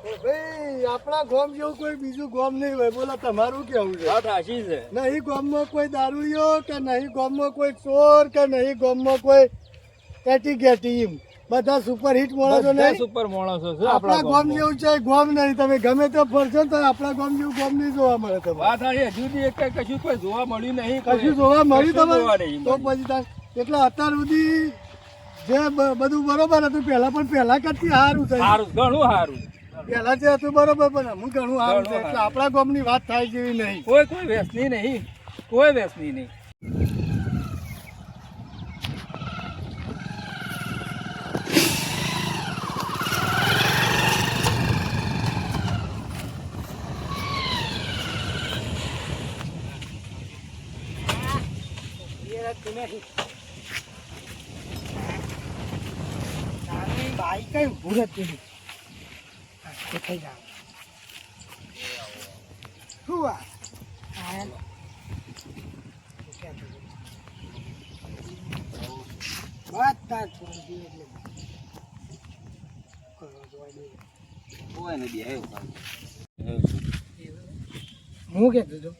ભાઈ આપણા ગામ જેવું કોઈ બીજું ગામ નહીં હોય. બોલો તમારું કેવું છે? વાત સાચી છે. નહીં ગામમાં કોઈ દારૂડિયો કે નહીં ગામમાં કોઈ ચોર કે નહીં ગામમાં કોઈ કેટી કેટી એમ બધા સુપરહિટ માણસો બધા નહીં. સુપર માણસો છે આપણા ગામ જેવું છે ગામ નહીં. તમે ગમે તે ફરશો ને તો આપણા ગામ જેવું ગામ નહીં જોવા મળે તમને. વાત સાચી. હજુ સુધી એક કશું કોઈ જોવા મળ્યું નહીં. કશું જોવા મળ્યું કશું જોવા તમે નહીં તો પછી એટલે અત્યાર સુધી જે બધું બરોબર હતું પહેલા કરતી સારું છે. સારું, ઘણું સારું. પહેલા જે હતું બરોબર પણ હું ઘણું સારું છે. એટલે આપણા ગામની વાત થાય જેવી નહીં. કોઈ વ્યસની નહીં. કોઈ વ્યસની નહીં. બાઈક કઈ ઉભું રહેતું નહીં. થઈ જાવ શું વાત તાર હું કહેતો હતો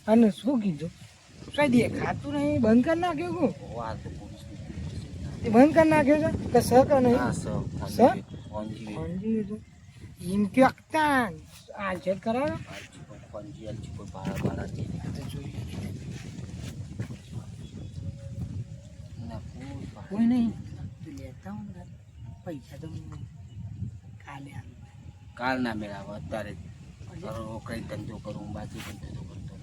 અને શું કીધું કઈ દે ખાતું નહીં બંધ કરી નાખ્યું હું બંધ કરી નાખ્યો છે કે સ કે નહીં એમ ક્યાં આ છે કરાવે કોઈ નહીં લેતા હું પૈસા તો કાલે કાલ ના મેળાવો અત્યારે કઈ ધંધો કરું બાકી ધંધો કરતો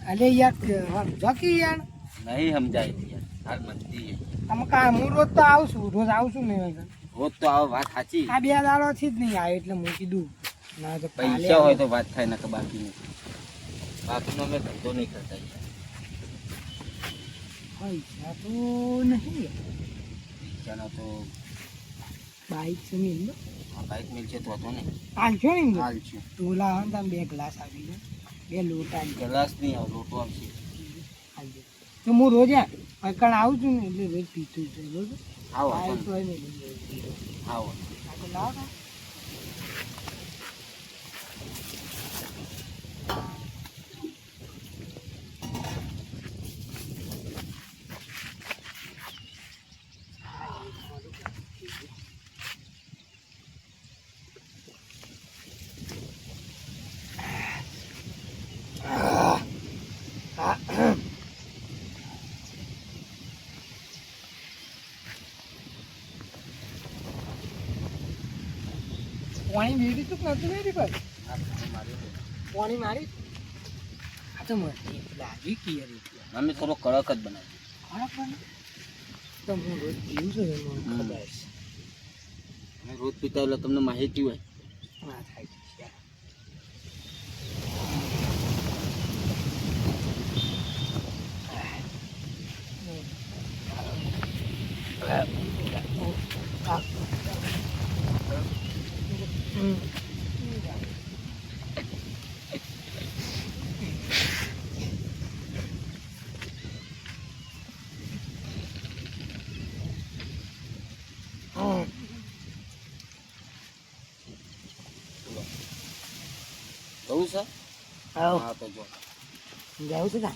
અલે યાર જોકી યાર નહીં સમજાય યાર હાલ મંદી તમે કા હું રોજ તો રોજ આવશું નહીં રોજ તો આવો વાત સાચી આ 2 દાડોથી જ નહીં આવે એટલે હું કીધું ના તો પૈસા હોય તો વાત થાય ના કે બાકી નહીં બાકીનો અમે ધંધો નહીં કરતા પૈસા તો નહીં પૈસાનો તો બાઈક છે મિલ બાઈક મિલશે તો હતો ને હાલશો ને હાલશું તું લાવ તમે 2 ગ્લાસ આપી દે 2 લોટા ગ્લાસ નહીં આવ લોટો આવશે તો હું રોજ કણ આવું છું ને એટલે રોજ પીતું છું બરોબર આવો તો આવો લાવ પાણી મેળી તો નતું મેળી પર પાણી મારી આ તો મસ્તી લાગી ક્લિયર અમે થોડો કડક જ બનાવી તો હું રોજ પીવું છું મને ખબર છે અમે રોજ પીતા એટલે તમને માહિતી હોય હા થાય છે જવું છે હા તો જો જાઉં છે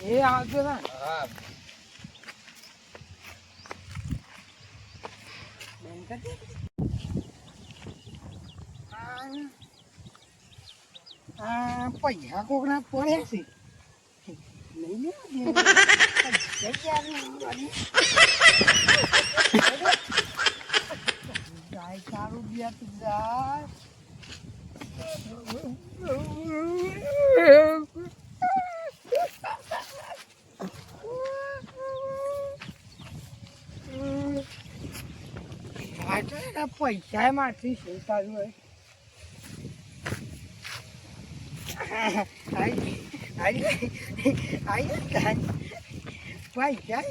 એ આવજો ને હા પૈસા કોકના પડ્યા છે ગાય સારું ગયા તું ગાય પૈસા માંથી શું તારું હોય પૈસા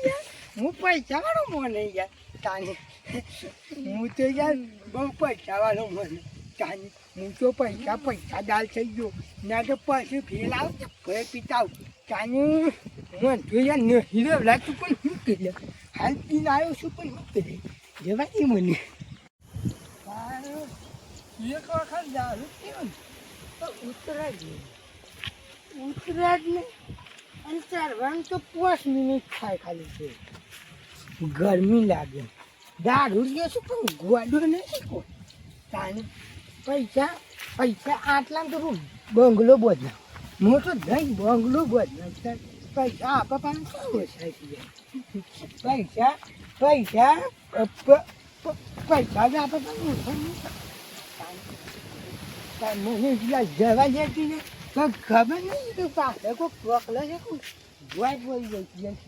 હું પૈસા વાળો મને યાર તાને હું તો યાર બહુ પૈસા વાળો મને તાને હું તો પૈસા દાલ થઈ ગયો ના તો પછી ફેલ આવશે ફેર પીતા આવું કાનું મન જોયા ન હીરો લાગતું પણ શું કરી હાલ પીને આવ્યો છું પણ શું કરી જવાય મને એક વખત દારૂ પીવો ને તો ઉતરા જ ને અને ચાલવાનું તો 5 મિનિટ થાય ખાલી છે ગરમી લાગે દારૂ લેશું પણ ગોડો નથી કો તાને પૈસા આટલામાં તો બંગલો બદલા મોટો દહીં બંગલો બદલા પૈસા આપવા પણ શું પૈસા પૈસા પૈસા જ આપે પણ મને જવા જતી ને તો ખબર નહીં તો પાસે કોઈ પકડે છે કોઈ જોઈ બોલી જતી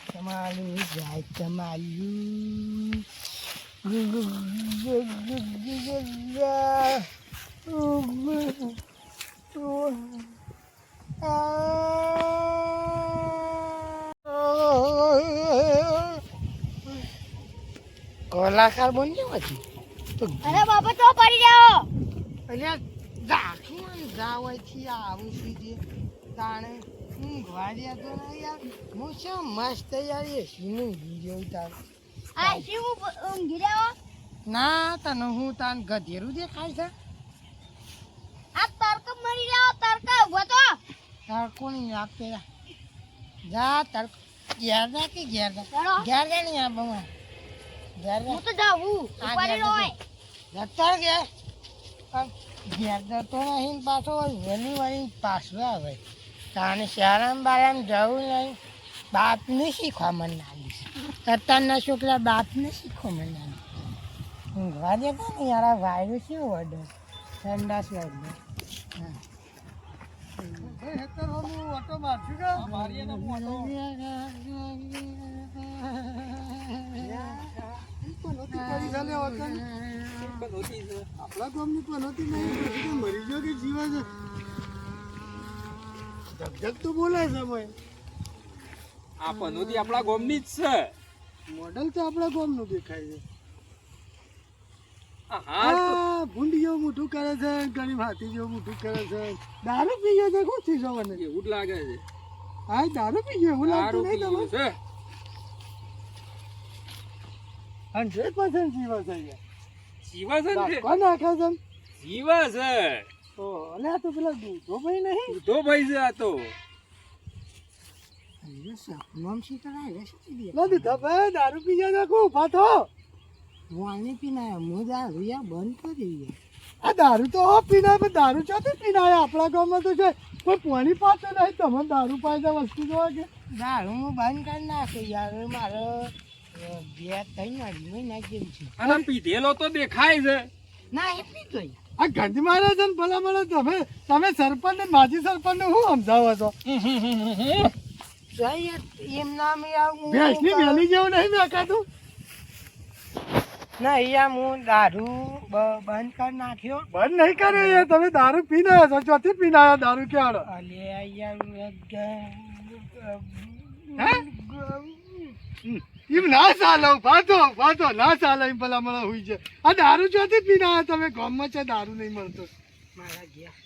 તમારું જાય તમારું કલાકાર બની જવાથી અરે બાપા તો પડી જાઓ એટલે દાખી ગાવાથી આવું છું જે તાણે ઊંઘવા રહ્યા તો ને યાર હું શું મસ્ત યાર એસીનું ગીર્યો તાર આ શું ઊંઘી રહ્યો ના તને હું તાન ગધેરું દેખાય છે આ તરક મરી જાઓ તરક ઉભો તો તડકો નહીં આપતે જા તડકો ઘેર જા કે ઘેર જા ચલો. ઘેર જા નહીં આપ ઘેર જા હું તો જાઉં આ ઉપાડી ઘેર લો જા. જતો કે ઘેર જતો નહીં ને પાછો વહેલી વળી પાછો આવે તાને શાળામાં બાળામાં જવું નહીં બાપને શીખવા મને લાગીશ અત્યારના છોકરા બાપને શીખવા મને લાગીશ ઊંઘવા દેતા ને યાર આ વાયરો છે ઓર્ડર ઠંડા છે ઓર્ડર આપણા ગામની પનોતી નહીં પછી મરી ગયો કે જીવા છે જગજગ તો બોલે છે ભાઈ આ પનોતી આપણા ગામની જ છે મોડલ તો આપણા ગામનું દેખાય છે આ હાલ તો હા ભૂંડ જેવું મોટું કરે છે ગરીબ હાથી જેવું મોટું કરે છે દારૂ પી ગયો છે શું થઈ જવાનું એવું જ લાગે છે હા દારૂ પી ગયો એવું દારૂ લાગતું નહીં પીવું તમે છે 100% જીવા છે યાર જીવા છે ને કોણ નાખે છે જીવા છે ઓહ અને આ તો પેલા દૂધો ભાઈ નહીં તો ભાઈ છે આ તો નામ શું કરાય નથી થપે દારૂ પી ગયા છે ઉભા થો વાણી પીના હું દારૂ યાર બંધ કરી દઈએ આ દારૂ તો હો પીનાય પણ દારૂ ચોથી પીનાય આપણા ગામમાં તો છે કોઈ પાણી પાતો નહીં તમે દારૂ પાય છે વસ્તુ જોવા કે દારૂ હું બંધ કરી નાખું યાર મારો 2-3 મહિના જેવું છે અને પીધેલો તો દેખાય છે ના એ પીતો આ ગંજ મારે છે ને ભલા મળે તમે સરપંચ ને માજી સરપંચ ને શું સમજાવો છો એમ નામ યાર ભેંસની વેલી જેવું નહીં મેકાતું ના યાર હું દારૂ બંધ કરી નાખ્યો બંધ નહીં કરે યાર તમે દારૂ પીને આવ્યા છો ચોથી પીને આવ્યા દારૂ ક્યાં અલે યાર એમ ના ચાલે ભાતો ના ચાલે એમ ભલા મળે હોય છે આ દારૂ ચોથી પીને આવ્યા તમે ગામમાં છે દારૂ નહીં મળતો મારા ગેસ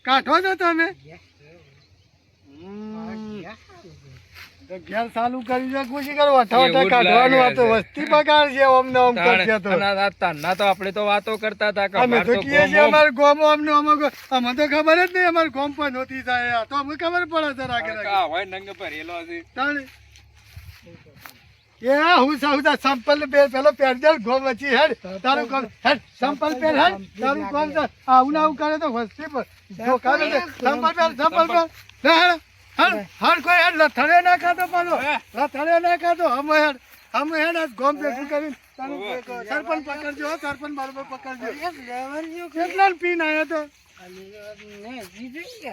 કાઢો છો તમે ગેસ તો ઘેર ચાલુ કરી છે ખુશી કરો વઠા કાઢવાનું આ તો વસ્તી પગાર છે અમને આમ કરશે તો તાના તો આપણે તો વાતો કરતા હતા કે અમે અમાર તો તો કહીએ છીએ અમારે ગોમો અમને અમે તો ખબર જ નહીં અમારે ગોમ પણ નહોતી થાય આ તો અમને ખબર પડે છે રાગે રાગે આ હોય નંગ ભરેલો છે તાણે એ હું સાઉદા સંપલ પેલો પેરજલ ગોમ વચ્ચે હેડ તારું ગોમ હેડ સંપલ પેર હેડ તારું ગોમ આવું આવું કરે તો વસ્તી પર જો કરે સંપલ પેર હેડ હર કોઈ હેડ લથડે ના ખાતો પાછો લથડે ના ખાતો અમે હેડ આજ ગોમ ભેગું કરીને તારું સરપંચ પકડજો સરપંચ બરોબર પકડજો કેટલા પીને આવ્યો તો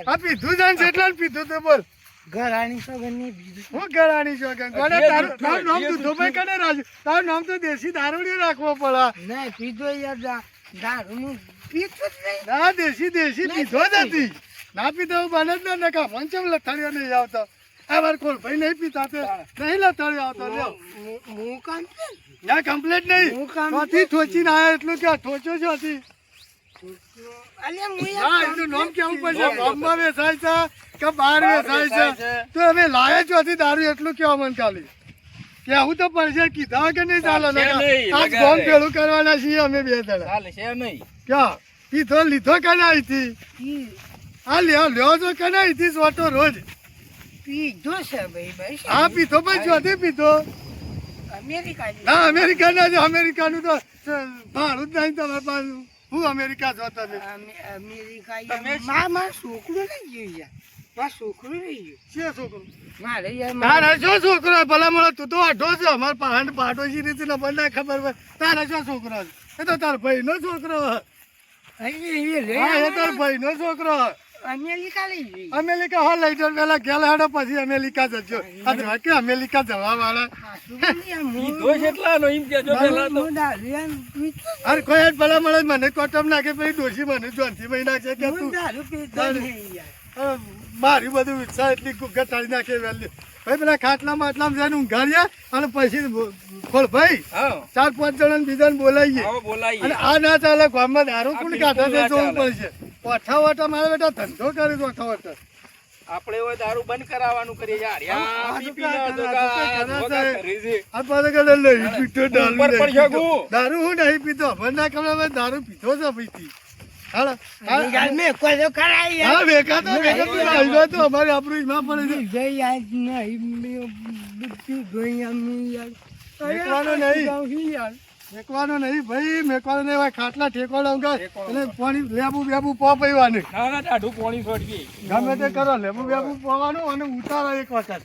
આ પીધું છે કેટલા પીધું તો બોલ ઘરાણી સગનની બીજું હું ગળાની છો કે ગળે તારું નામ દુધોભાઈ કને રાજુ તારું નામ તો દેશી દારૂડી રાખવો પડે ના પીધો યાર દારૂ હું પીતો જ નહીં ના દેશી પીધો જ હતી ના પીધો બને જ ના નકા મંચમ લથડ્યો નહીં આવતો આ વાર કોલ ભાઈ નહીં પીતા તે નહીં લથડ્યો આવતો લ્યો હું કામ ના કમ્પ્લેટ નહીં હું કામ ચોથી ઠોચીને આવ્યા એટલું કે ઠોચો છો હતી અલે હું હા એનું નામ કેવું પડશે ગામમાં વેચાય છે કે બહાર વેચાય છે તો અમે લાયા ચોથી દારૂ એટલું કેવા મન ખાલી કેવું તો પડશે કીધા કે નહીં ચાલે ચાલશે નહીં, આ લગાડે. ગોમ પેલું કરવાના છીએ અમે બે જણા ચાલશે નહીં. ક્યાં પીધો લીધો કે ના અહીંથી આ લ્યો છો કે ના અહીંથી સોટો રોજ પીધો છે ભાઈ આ પીધો પણ ચોથી પીધો અમેરિકા ના અમેરિકાના છે અમેરિકાનું તો ભાડું જ નહીં તમારે પાસે હું અમેરિકા છો તમે અમેરિકા મારા છોકરો નહીં ગયું યાર મારા છોકરો નહીં ગયું છે છોકરો મારે યાર તારા શું છોકરો ભલા મળે તું તો આઢો છે અમારે પહાડ પાટો છે રીતે મને ખબર હોય તારા શું છોકરો છે? એ તો તાર ભાઈ નો છોકરો હા એ તાર ભાઈ નો છોકરો અમેરિકા લઈ ગઈ અમેરિકા હો લઈ જાવ પેલા ગેલા હેડો પછી અમેરિકા જજો આ કે અમેરિકા જવા વાળા કીધો છે એટલાનો એમ કહેજો પહેલા તો. અરે કોઈ હેડ ભલા મળે મને કોટમ નાખે પછી ડોશી મને જોનથી ભાઈ નાખે કે તું અ, મારી બધું ઈચ્છા એટલી ઘટાડી નાખે વહેલી ભાઈ પેલા ખાટલા માટલામાં જઈને ઊંઘાડીએ અને પછી ખોલ ભાઈ હા 4-5 જણાને બીજાને બોલાવીએ આવો બોલાઈએ. અને આ ના ચાલે ગામમાં દારૂ કોણ આ કાઢે છે બિલકુલ ના જોવું પડશે ઓઠા વટા મારા બેટા ધંધો કરે છે ઓઠા વટા આપણે હવે દારૂ બંધ કરાવવાનું કરીએ યાર. આ પી તો પીને કાંઈ તો કરે, આ તો ધોકા કાંઈ કરે કરે છે. આ પાસે કદાચ નહીં પીતો દારૂ ઉપર નહીં પડશે પીતો. ગુ. દારૂ હું નહીં પીતો મને ના ખબર હવે દારૂ પીધો છે પીતી હાલો મેં કોઈ તો કરાઈ હા વેકા તો વેકા તો આવ્યો તો અમારે આપણું માં પડે છે મેકવાનો નહીં. મેકવાનો નહીં ભાઈ મેકવાનો નહીં ભાઈ ખાટલા ઠેકવાના ઊંઘાય અને પાણી લેબુ પો પીવાનું ના ના ટાઢું પાણી છોડવી. ગમે તે કરો લેબુ પીવાનું અને ઉતારો એક વખત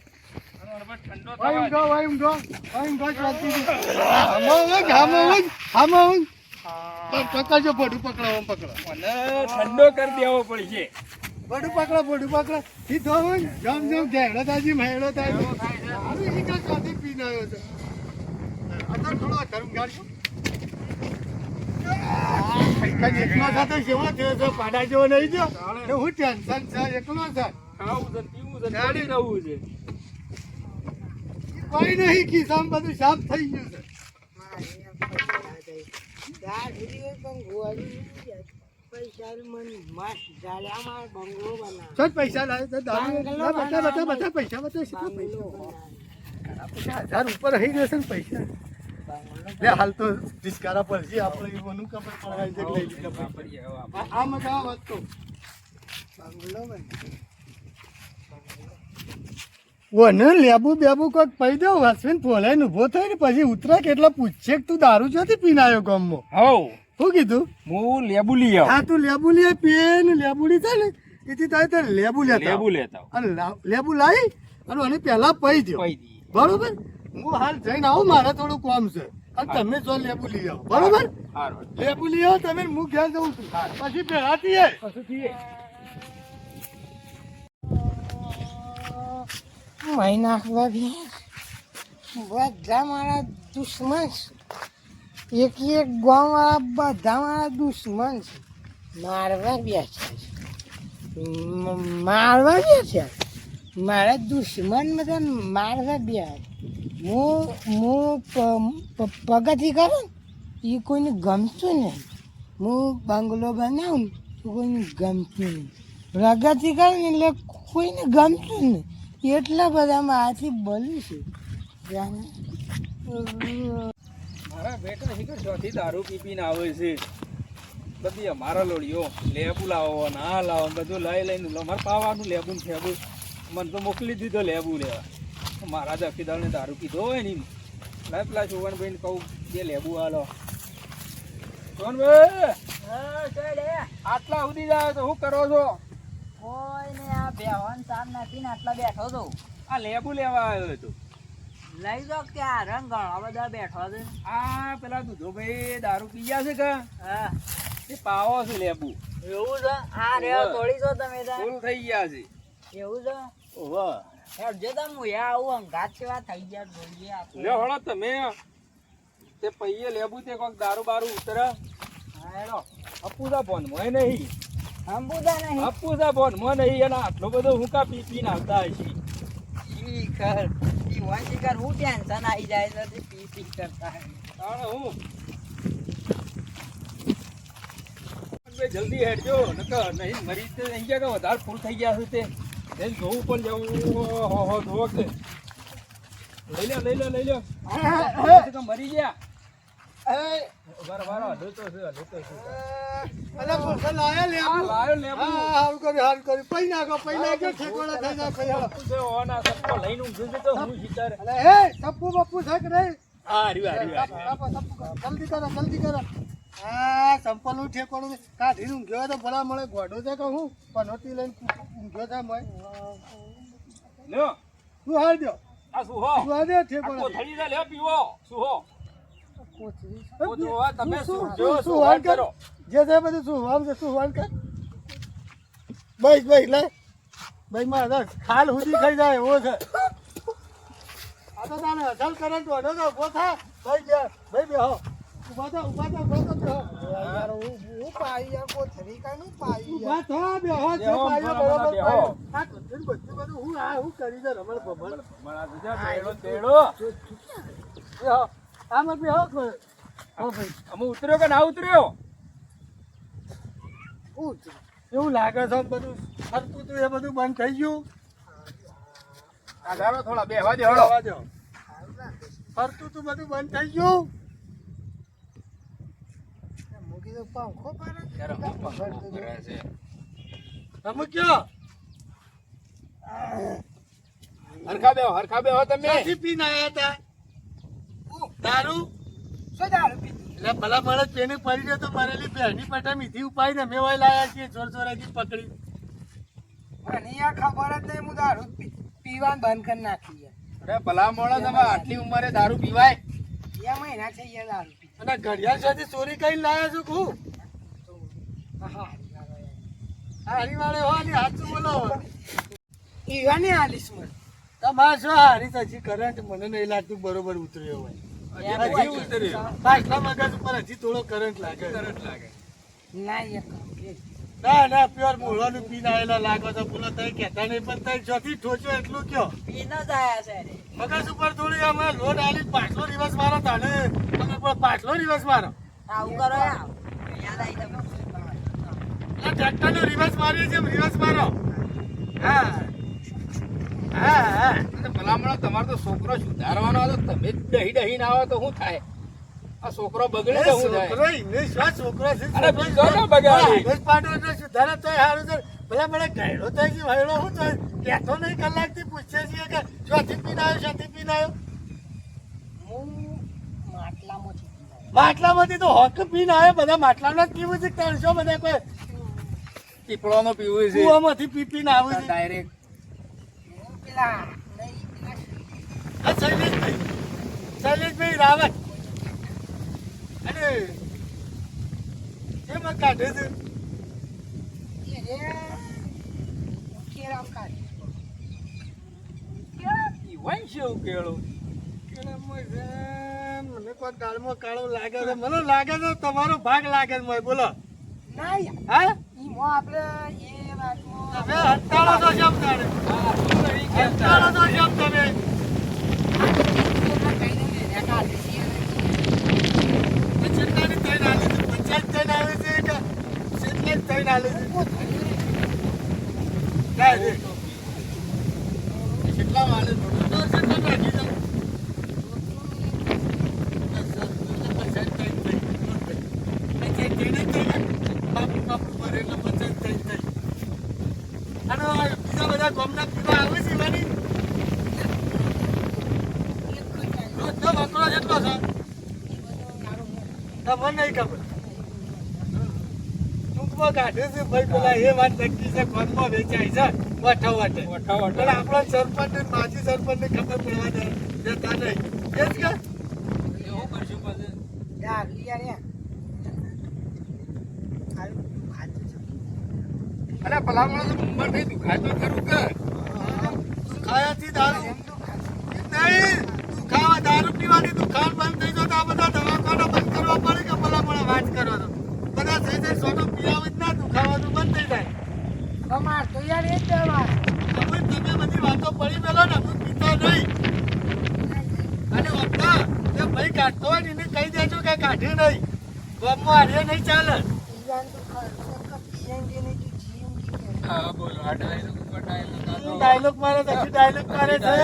ઠંડો ભાઈ થવા ઊંઘો ભાઈ ઊંઘો શાંતિથી આમાં ઊંઘ પકડજો ભડું પકડો મને ઠંડો કરી દેવો પડશે. ભડું પકડો સીધો ઊંઘ જમ ઘેડો તાજી મહેડો તાજી આવી રીતે શાંતિ પીને આવ્યો છે આ તો થોડો ધર્મ ગાડ્યો એકલો સાથે સેવો થયો છે પાડા જેવો નહીં થયો ને હું ટેન્શન છે એકલો છે ખાવું છે પીવું છે ગાડી રહવું છે. કોઈ નહીં ખિસ્સામાં બધું સાફ થઈ ગયું છે ચલ પૈસા લાવે તો દારૂ બધા પૈસા બધા પૈસા 1000 ઉપર રહી જશે ને પૈસા લે હાલ તો ડિસ્કારા પડશે આપણે એનું ખબર પડાય છે કે લઈ લીધા પૈસા. વાપરીએ હવે આપણે. આ મજા વાત તો વને લેબુ બેબુ કોઈક પૈ દો વાસવીને ફોલાઈને ઊભો થાય ને પછી ઉતરા કેટલા પૂછશે કે તું દારૂ ચોથી પીને આવ્યો ગામમાં હઉ શું કીધું હું લેબુ લઈ આવું. હા તું લેબુ લે પેન લેબુડી થાય ને એથી તારે તે લેબુ લેતા લેબુ આવ. લેતા આવું. અને લેબુ લાવી અને મને પહેલા પૈ દો પૈ દઈએ. બરોબર હું હાલ જઈને આવું મારે થોડું કામ છે અને તમે જો લેબુ લઈ આવો બરોબર હારું. લેબુ લઈ આવો તમે હું ઘેર જઉં છું પછી ભેળાતી હે મહિના બધા મારા દુશ્મન છે એક ગામ વાળા બધા મારા દુશ્મન છે મારવા બેઠા છે મારવા બેઠા મારા દુશ્મન બધા મારવા બેઠા હું પગથી કરું એ કોઈને ગમતું નહીં હું બંગલો બનાવું તો કોઈને ગમતું નહીં પ્રગતિ કરું ને એટલે કોઈને ગમતું નહીં એટલા બધા મારાથી બોલું છું મારા બેટા શીખર ચોથી દારૂ પી પીને આવે છે. બધી અમારા લોડીઓ લેબુ લાવો ને આ લાવો ને બધું લઈ લઈને અમારે પાવાનું લેબુ ને ફેબુ મને તો મોકલી દીધો લેબુ લેવા. મારા દખીદારને દારૂ પીધો હોય ને લાય પેલા ચોવનભાઈને કહું બે લેબુ હાલો. ચોવનભાઈ આટલા સુધી જાય તો શું કરો છો? કોઈ ને આ બેહવાન સામ નાખીને આટલા બેઠો તો આ લેબુ લેવા આવ્યો હતો. લઈ જાઓ કે આ રંગ ઘણા બધા બેઠો છે આ પેલા દૂધોભાઈ દારૂ પી ગયા છે કે હા એ પાવો છે લેબુ એવું છે આ રેવ તોડી છો તમે તાર ફૂલ થઈ ગયા છે. એવું છે ઓહો હેડજો તમે મુયા આવું અંગાત કેવા થઈ ગયા જોઈએ લે હળો તમે તે પૈયે લેબુ તે કોક દારૂ બારૂ ઉતરે હા હેડો અપુદા બોન મોય નહીં હંબુદા નહીં અપુદા બોન મો નહીં એના આટલો બધો હુંકા પી પીને આવતા હશે. શીખર ઈ વન શીખર હું ટેન્શન આવી જાય છે તે પી પી કરતા હે તાણે હું બે જલ્દી હેડજો નકર નહીં મરી તે અહીં ગયા કે વધારે ફૂલ થઈ ગયા છે તે જઈને જોવું પણ જવું હો જોવો કે લઈ લો તો મરી ગયા વારો હડો તો છે અલા પોસા લાયા લે આ લાયો લેબુ હારું કર્યું પૈ નાખો ઠેકોડા થઈ જાય પૈ હાલો છે ઓના સપ્પો લઈને ઊંઘી જતો હું શિકાર અલે હે સપ્પુ બપ્પુ છે કે નહીં આ રહ્યું જલ્દી કરો હા સંપલ નું ઠેકોડું કાઢીને ઊંઘ્યો તો ભલા મળે ગોડો છે કે હું પનોતી લઈને ઊંઘ્યો છે મેં લ્યો તું હાલ દો આ શું હો તું હાલ દે ઠેકોડા કોથળી લે પીવો શું હો તમે શું શું વાન કરો જે છે બધું શું વાન છે શું વાન કર ભાઈ લે ભાઈ મારા ખાલ સુધી ખાઈ જાય એવો છે આ તો તાને અસલ કરંટ વધો તો ઉભો થા ભાઈ બે હો ઉભા થા ઉભો તો યાર હું પાઈ યાર કોથળી કાનું પાઈ ઉભા થા બે હો જે પાયો બરોબર પાયો આ બધું બધું હું કરી દે રમણ ભમણ મારા બીજા તેડો એ હો આમાં બે હો હો ભાઈ અમે ઉતર્યો કે ના ઉતર્યો એવું લાગે છે બધું ફરતું હતું એ બધું બંધ થઈ ગયું આધારો થોડા બેહવા દે હળો ફરતું તું બધું બંધ થઈ ગયું મૂકી દો પંખો પર તમે કયો હરખા બેહો તમે ક્યાંથી પીને આયા હતા દારૂ શું દારૂ પીધી એટલે ભલા મળે પેને પડી ગયો તો મારેલી બેહની પટા મીઠી ઉપાડીને અમે વાય લાયા છીએ જોરથી પકડી મને યાર ખબર જ નહીં હું દારૂ પીવાનું બંધ કરી નાખી યાર અરે ભલા મોણા તમે આટલી ઉંમરે દારૂ પીવાય બે મહિના થઈ ગયા દારૂ પી અને ઘડિયાળ સાથે ચોરી કરીને લાયા છું હું હારી વાળે હો ને હાચું બોલો ઈવાની આલીશ મને તમારે શું હારી થશે કરંટ મને નહીં લાગતું બરોબર ઉતર્યો હોય હજી ઉતર્યો પાછલા મગજ ઉપર હજી થોડો કરંટ લાગે ના યાર ના પ્યોર મૂળવાનું પીને આવેલા લાગો તો બોલો તઈ કહેતા નહીં પણ તઈ જોથી ઠોચો એટલું કયો પીને જ આયા છે રે. મગજ ઉપર થોડી અમે લોડ આલી પાછલો દિવસ મારો તાને તમે પણ પાછલો દિવસ મારો આવું કરો યાર. યાદ આવી તમે. ટ્રેક્ટર નો રિવર્સ મારીએ છીએ રિવર્સ મારો હા ભલા મોણા તમારો તો છોકરો સુધારવાનો હતો તમે દહી ના આવો તો શું થાય આ છોકરો બગડે તો શું થાય છોકરો ઇંગ્લિશ વાત છોકરો છે અરે બીજો ના બગાડી. ઇંગ્લિશ પાટો એટલે સુધારે તોય સારું છે ભલા મને ગાયડો થાય છે વાયડો હું થાય કહેતો નહીં કલાકથી પૂછે છે કે ચોથી પીને આવ્યો હું માટલામાંથી માટલામાંથી તો હોક પીને આવ્યો બધા માટલામાં જ પીવું છે 300 બધા કોઈ પીપળોનો પીવું છે કુવામાંથી પી પીને આવું છે ડાયરેક્ટ હું પેલા આ શૈલેષભાઈ રાવત અને એમાં કાઢે છે કેરામ કાઢી ઈવાન છે એવું કેળું મને કોઈ દાળમાં કાળો લાગે છે મને લાગે છે તમારો ભાગ લાગે છે મને બોલો ના યાર હા ઈમાં આપણે એ વાતમાં તમે હટાડો તો શબ્દ હટાડો તો શબ્દ તમે ચેટલાની ત્રણ આલે છે પંચાયત ત્રણ આવે છે કે ચેટલાની ત્રણ આલે છે ના રે કેટલા વાલે તો ચેટલા રાખી દો બીજા બધા ગામના પીવા આવે છે મારી રોજનો વાપરો જેટલો છે તમને નહીં ખબર ટૂંકમાં કાઢે છે ભાઈ પેલા એ વાત નક્કી છે ગામમાં વેચાય છે વઠાવટે એટલે આપણો સરપંચ ને માજી સરપંચ ને ખબર પડવા દેતા નહીં એ જ કે એવું કરશું પછી યાર યાર યાર અરે ભલા મોણા તો ઉંમર થઈ દુખાય તો ખરું કે ખાયાથી દારૂ નહીં દુખાવા દારૂ પીવાથી દુખાન બંધ થઈ જતો આ બધા દવાખાના બંધ કરવા પડે કે ભલા મને વાત કરો તો બધા થઈ જાય સોનો પીવા જ ના દુખાવાનું બંધ થઈ જાય અમાર તો યાર એ જ દવા તમે બધી વાતો પડી પેલો ને હું પીતો નહીં અને વખતા જે ભાઈ કાઢતો હોય ને એને કહી દેજો કે કાઢ્યું નહીં ગામમાં હારે નહીં ચાલે ઈવાન તો ખર્ચો કપી જાય ને તું જીમ હા બોલો આ ડાયલોગ ઉપર ડાયલોગ મારે તો હજી ડાયલોગ મારે છે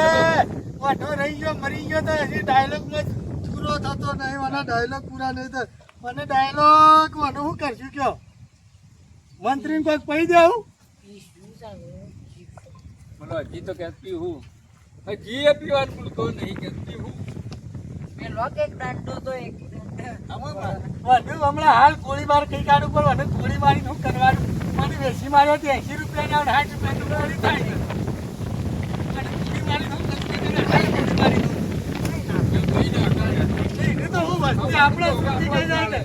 વાંઢો રહી ગયો મરી ગયો તો હજી ડાયલોગમાં પૂરો થતો નહીં મને ડાયલોગ પૂરા નહીં થાય મને ડાયલોગ મને શું કરશું કયો મંત્રીને કોઈક પહી દેવું બોલો હજી તો કહેતી હું હજી એ પીવાનું ભૂલતો નહીં કહેતી હું પેલો કે દાંડો તો એક વાંઢો હમણાં હાલ ગોળીબાર કઈ કાઢું પણ મને ગોળી મારી શું કરવાનું મને વેસી માર્યો તો 80 રૂપિયા ને 60 રૂપિયા થાય છે અને ગોળી મારી શું કરશું ગોળી મારી એને તો હું વસ્તુ આપણે સુધી થઈ જાય ને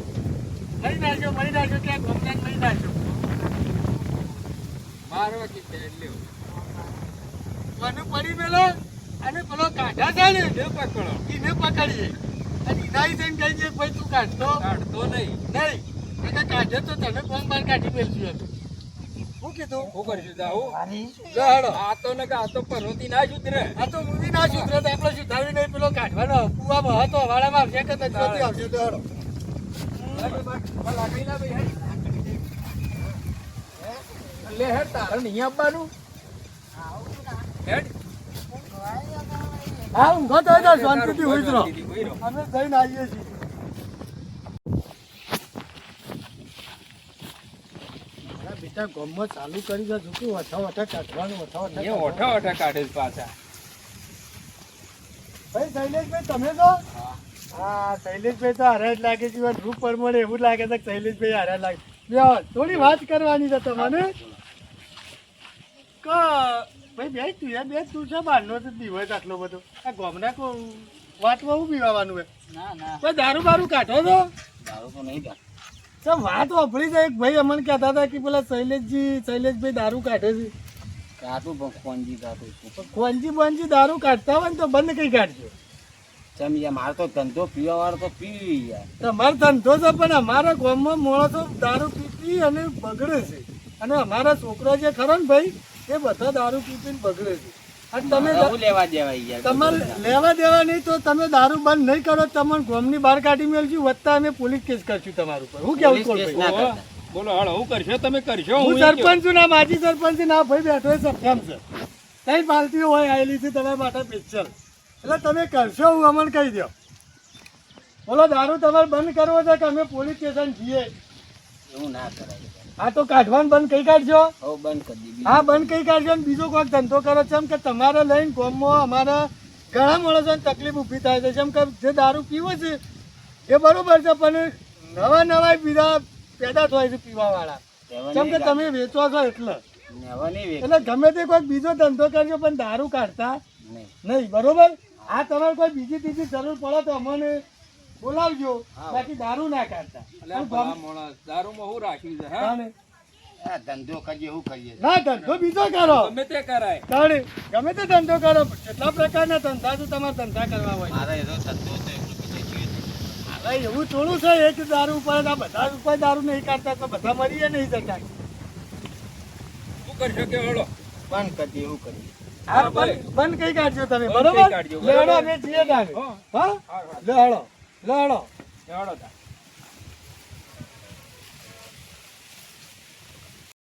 મરી નાખ્યો ક્યાંક ગમનાથ મરી નાખ્યો મારવા કે લ્યો મને પડી મેલો અને પેલો કાઢા છે ને એ પકડો એને પકડીએ અને ઇનાઈ થઈને કહી દે ભાઈ તું કાઢતો કાઢતો નહીં નહીં અને કાઢે તો તને કોણ બાર કાઢી મેળવ્યું હતું શું કીધું શું કરશું જાઉં હાડો આ તો ને કે આ તો પરોતી ના સુધરે આ તો મૂવી ના સુધરે તો આપણે સુધારી નહીં પેલો કાઢવાનો કુવામાં હતો વાળામાં આવશે કે નથી આવશે તો હાડો લાકડી ના ભાઈ લે હેડ તારે નહીં આપવાનું હેડ હા ઊંઘો તો હોય શાંતિથી હોઈ જ અમે જઈને આવીએ છીએ મારા બેટા ગામમાં ચાલુ કરી દે શું વઠા કાઢવાનું એ ઓઠા ઓઠા કાઢે છે પાછા ભાઈ શૈલેષભાઈ તમે તો હા શૈલેષભાઈ તો હારા જ લાગે છે રૂપ પર મળે એવું લાગે છે કે શૈલેષભાઈ હારા લાગે થોડી વાત કરવાની છે તમને ભાઈ બે તું યાર બે તું છે બહારનો તો દીવો આટલો બધો આ ગામના વાતમાં હું પીવાનું હોય ના ના કોઈ દારૂ બારૂ કાઢો તો દારૂ તો નહીં કાઢ તો વાત વાપરી જાય એક ભાઈ અમને કહેતા હતા કે પેલા શૈલેષભાઈ દારૂ કાઢે છે કાઢું પણ ખોનજી કાઢું છું ખોંજી બોંજી દારૂ કાઢતા હોય ને તો બંધ કઈ કાઢજો ચમ યાર મારો તો ધંધો પીવા વાળો તો પીવી યાર તમારો ધંધો છે પણ અમારા ગામમાં માણસો દારૂ પી અને બગડે છે અને અમારા છોકરો જે ખરો ને ભાઈ એ બધા દારૂ પીને બગડે છે અને તમે હું લેવા દેવાય યાર તમારે લેવા દેવા નહીં તો તમે દારૂ બંધ નહીં કરો તમને ગામની બહાર કાઢી મેળશું વત્તા અમે પોલીસ કેસ કરશું તમારું પર હું કેવું પોલીસ કેસ ના કોલ કરતા. બોલો હાલો હું કરશો તમે કરશો હું હું સરપંચ છું ના માજી સરપંચ ના ભાઈ બેઠો છે સક્ષમ છે કઈ પાલતીઓ હોય આવેલી છે તમારા માટે પિક્ચર એટલે તમે કરશો હું અમને કહી દો બોલો દારૂ તમારે બંધ કરવો છે કે અમે પોલીસ સ્ટેશન જઈએ એવું ના કરાય આ તો કાઢવાનું બંધ કઈ કાઢજો હવે બંધ કરી દીધી હા બંધ કઈ કાઢજો ને બીજો કોઈ ધંધો કરો છે એમ કે તમારે લઈને ગામમાં અમારા ઘણા માણસોને તકલીફ ઊભી થાય છે જેમ કે જે દારૂ પીવો છે એ બરોબર છે પણ નવા બીજા પેદા થાય છે પીવાવાળા જેમ કે તમે વેચો છો એટલે હવે નહીં વેચ એટલે ગમે તે કોઈ બીજો ધંધો કરજો પણ દારૂ કાઢતા નહીં નહીં બરોબર આ તમારે કોઈ બીજી ત્રીજી જરૂર પડે તો અમને બોલાવજો બાકી દારૂ ના કાઢતા અલ્યા ભલા માણસ દારૂમાં હું રાખ્યું છે હા તાણે. આ ધંધો કરીએ એવું કરીએ ના ધંધો બીજો કરો ગમે તે કરાય તાણે. ગમે તે ધંધો કરો કેટલા પ્રકારના ધંધા છે તમારે ધંધા કરવા હોય મારે એનો ધંધો તો એટલું બધું જોઈએ હવે એવું થોડું છે એક દારૂ ઉપર આ બધા ઉપર દારૂ નહીં કાઢતા તો બધા મરીએ નહીં જતા શું કરશો કે હળો બંધ કરી દઈએ એવું કરીએ હા બંધ કઈ કાઢજો તમે બંધ બરોબર કઈ કાઢજો, લે હળો બરોબર. અમે છીએ તાણે. હા. હા લે હળો હળો તા